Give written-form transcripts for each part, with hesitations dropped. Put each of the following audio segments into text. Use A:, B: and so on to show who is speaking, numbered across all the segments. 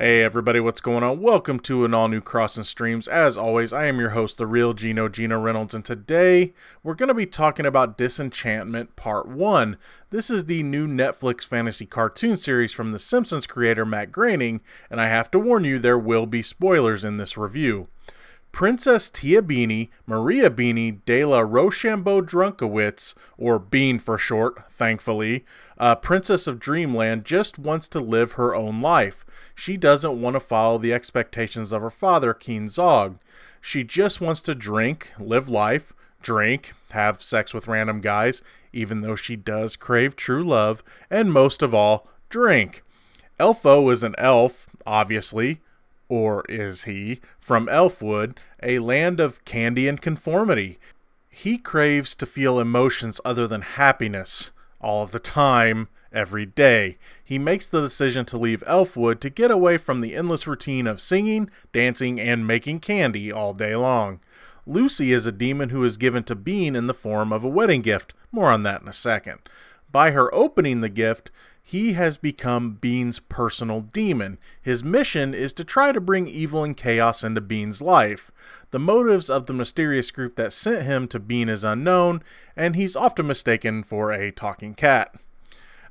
A: Hey everybody, what's going on? Welcome to an all-new Crossin Streams. As always, I am your host, the real Geno Reynolds, and today we're going to be talking about Disenchantment Part 1. This is the new Netflix fantasy cartoon series from the Simpsons creator Matt Groening, and I have to warn you, there will be spoilers in this review. Princess Tia Beanie, Maria Beanie de la Rochambeau Drunkowitz, or Bean for short, thankfully, Princess of Dreamland, just wants to live her own life. She doesn't want to follow the expectations of her father, King Zog. She just wants to drink, live life, drink, have sex with random guys, even though she does crave true love, and most of all, drink. Elfo is an elf, obviously. Or is he, from Elfwood, a land of candy and conformity. He craves to feel emotions other than happiness, all of the time, every day. He makes the decision to leave Elfwood to get away from the endless routine of singing, dancing, and making candy all day long. Lucy is a demon who is given to Bean in the form of a wedding gift. More on that in a second. By her opening the gift, he has become Bean's personal demon. His mission is to try to bring evil and chaos into Bean's life. The motives of the mysterious group that sent him to Bean is unknown, and he's often mistaken for a talking cat.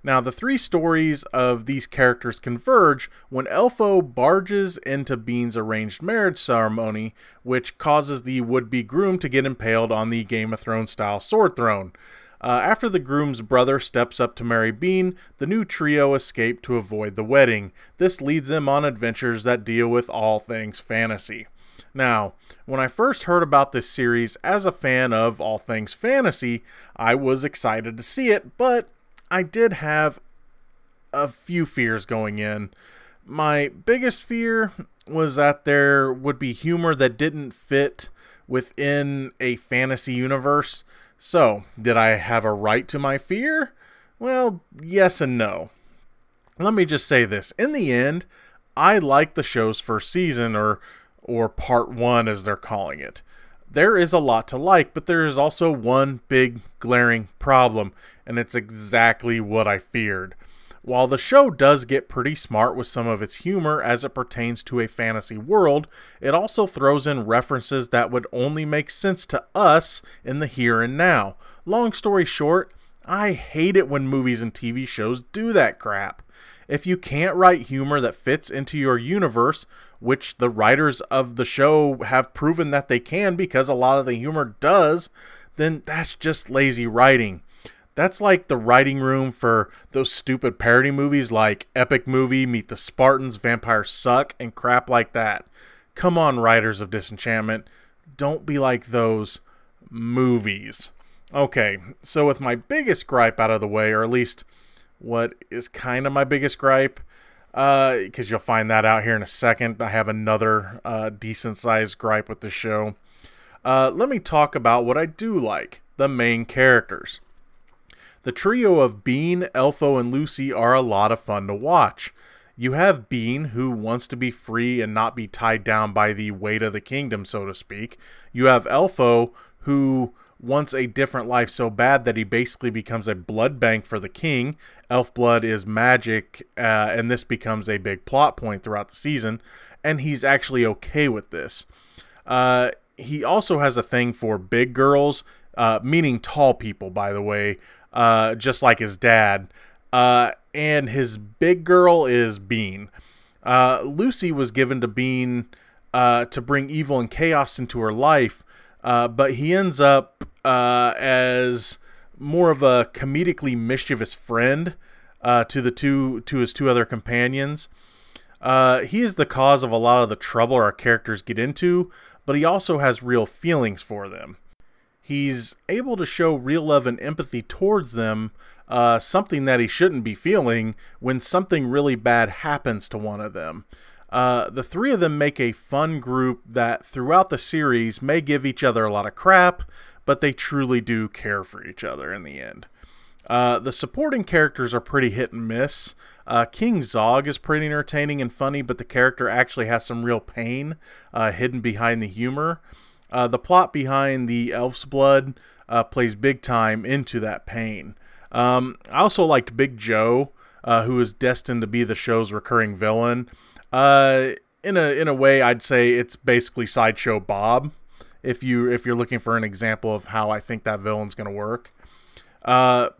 A: Now, the three stories of these characters converge when Elfo barges into Bean's arranged marriage ceremony, which causes the would-be groom to get impaled on the Game of Thrones style sword throne. After the groom's brother steps up to marry Bean, the new trio escape to avoid the wedding. This leads them on adventures that deal with all things fantasy. Now, when I first heard about this series as a fan of all things fantasy, I was excited to see it, but I did have a few fears going in. My biggest fear was that there would be humor that didn't fit within a fantasy universe. So, did I have a right to my fear? Well, yes and no. Let me just say this. In the end, I liked the show's first season, or part 1 as they're calling it. There is a lot to like, but there is also one big glaring problem, and it's exactly what I feared. While the show does get pretty smart with some of its humor as it pertains to a fantasy world, it also throws in references that would only make sense to us in the here and now. Long story short, I hate it when movies and TV shows do that crap. If you can't write humor that fits into your universe, which the writers of the show have proven that they can because a lot of the humor does, then that's just lazy writing. That's like the writing room for those stupid parody movies like Epic Movie, Meet the Spartans, Vampires Suck, and crap like that. Come on, writers of Disenchantment. Don't be like those movies. Okay, so with my biggest gripe out of the way, or at least what is kind of my biggest gripe, because you'll find that out here in a second. I have another decent-sized gripe with the show. Let me talk about what I do like, the main characters. The trio of Bean, Elfo, and Lucy are a lot of fun to watch. You have Bean, who wants to be free and not be tied down by the weight of the kingdom, so to speak. You have Elfo, who wants a different life so bad that he basically becomes a blood bank for the king. Elf blood is magic, and this becomes a big plot point throughout the season, and he's actually okay with this. He also has a thing for big girls, meaning tall people, by the way, just like his dad. And his big girl is Bean. Lucy was given to Bean to bring evil and chaos into her life, but he ends up as more of a comedically mischievous friend to his two other companions. He is the cause of a lot of the trouble our characters get into, but he also has real feelings for them. He's able to show real love and empathy towards them, something that he shouldn't be feeling when something really bad happens to one of them. The three of them make a fun group that throughout the series may give each other a lot of crap, but they truly do care for each other in the end. The supporting characters are pretty hit and miss. King Zog is pretty entertaining and funny, but the character actually has some real pain hidden behind the humor. The plot behind the elf's blood plays big time into that pain. I also liked Big Joe, who is destined to be the show's recurring villain. In a way, I'd say it's basically Sideshow Bob. If you're looking for an example of how I think that villain's going to work,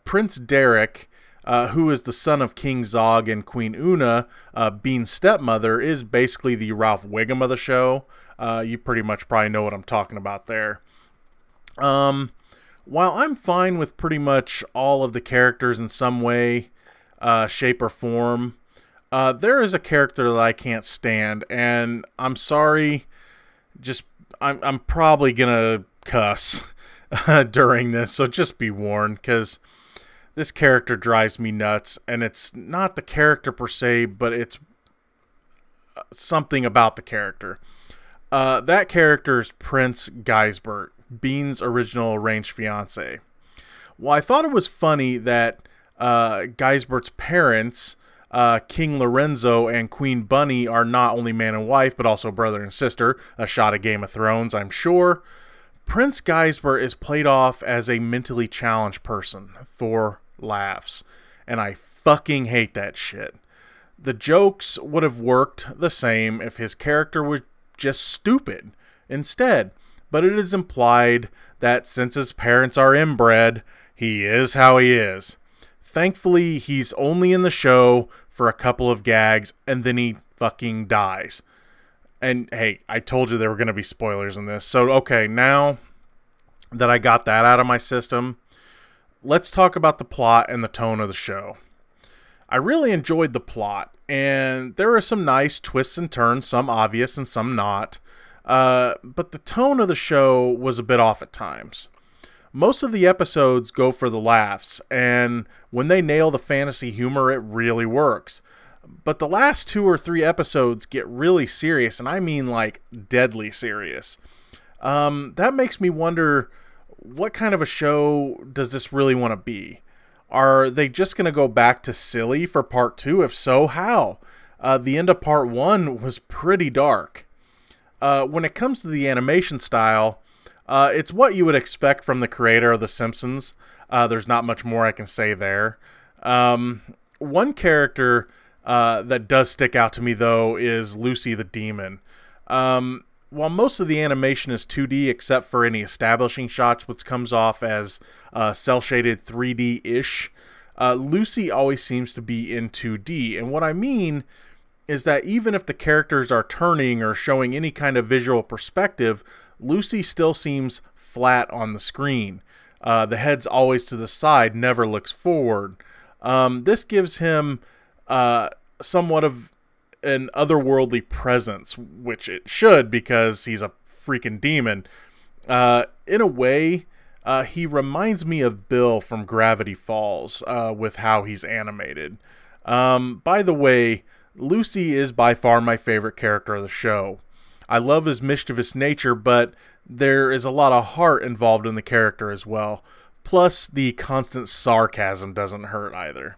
A: Prince Derek, who is the son of King Zog and Queen Una, Bean's stepmother, is basically the Ralph Wiggum of the show. You pretty much probably know what I'm talking about there. While I'm fine with pretty much all of the characters in some way, shape, or form, there is a character that I can't stand, and I'm sorry, I'm probably gonna cuss during this, so just be warned, because this character drives me nuts, and it's not the character per se, but it's something about the character. That character is Prince Geisbert, Bean's original arranged fiance. Well, I thought it was funny that Geisbert's parents, King Lorenzo and Queen Bunny, are not only man and wife, but also brother and sister. A shot of Game of Thrones, I'm sure. Prince Geisbert is played off as a mentally challenged person for laughs, and I fucking hate that shit. The jokes would have worked the same if his character was just stupid instead, but it is implied that since his parents are inbred, he is how he is. Thankfully, he's only in the show for a couple of gags, and then he fucking dies. And hey, I told you there were going to be spoilers in this. So, okay, now that I got that out of my system, let's talk about the plot and the tone of the show. I really enjoyed the plot, and there are some nice twists and turns, some obvious and some not. But the tone of the show was a bit off at times. Most of the episodes go for the laughs, and when they nail the fantasy humor, it really works. But the last 2 or 3 episodes get really serious, and I mean like deadly serious. That makes me wonder, what kind of a show does this really want to be? Are they just going to go back to silly for part 2? If so, how? The end of part 1 was pretty dark. When it comes to the animation style, it's what you would expect from the creator of The Simpsons. There's not much more I can say there. One character that does stick out to me, though, is Lucy the Demon. While most of the animation is 2D, except for any establishing shots, which comes off as cel-shaded 3D-ish, Lucy always seems to be in 2D. And what I mean is that even if the characters are turning or showing any kind of visual perspective, Lucy still seems flat on the screen. The head's always to the side, never looks forward. This gives him somewhat of an otherworldly presence, which it should, because he's a freaking demon. In a way, he reminds me of Bill from Gravity Falls with how he's animated. By the way, Lucy is by far my favorite character of the show. I love his mischievous nature, but there is a lot of heart involved in the character as well. Plus, the constant sarcasm doesn't hurt either.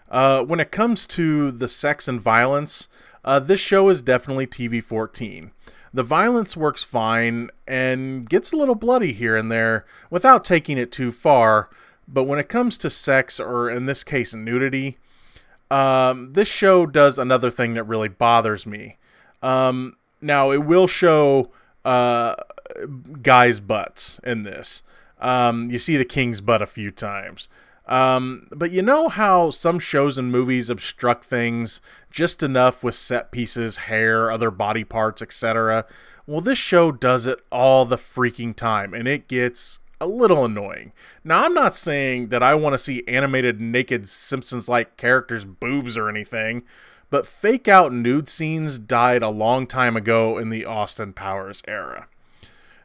A: When it comes to the sex and violence, this show is definitely TV-14. The violence works fine and gets a little bloody here and there without taking it too far, but when it comes to sex, or in this case nudity, this show does another thing that really bothers me. Now, it will show guys' butts in this. You see the king's butt a few times. But you know how some shows and movies obstruct things just enough with set pieces, hair, other body parts, etc.? Well, this show does it all the freaking time, and it gets a little annoying. Now, I'm not saying that I want to see animated naked Simpsons-like characters' boobs or anything, but fake-out nude scenes died a long time ago in the Austin Powers era.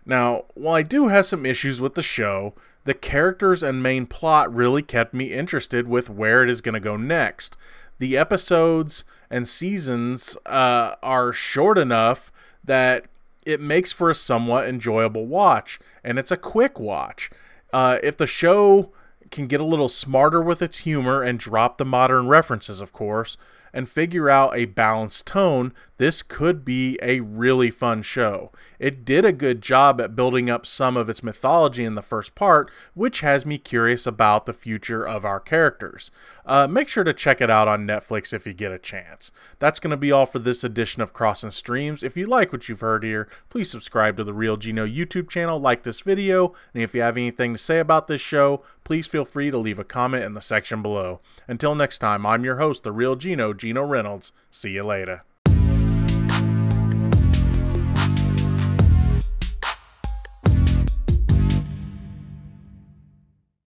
A: Now, while I do have some issues with the show, the characters and main plot really kept me interested with where it is going to go next. The episodes and seasons are short enough that it makes for a somewhat enjoyable watch, and it's a quick watch. If the show can get a little smarter with its humor and drop the modern references, of course, and figure out a balanced tone, this could be a really fun show. It did a good job at building up some of its mythology in the first part, which has me curious about the future of our characters. Make sure to check it out on Netflix if you get a chance. That's going to be all for this edition of Crossin Streams. If you like what you've heard here, please subscribe to the Real Geno YouTube channel, like this video, and if you have anything to say about this show, please feel free to leave a comment in the section below. Until next time, I'm your host, the Real Geno, Geno Reynolds. See you later.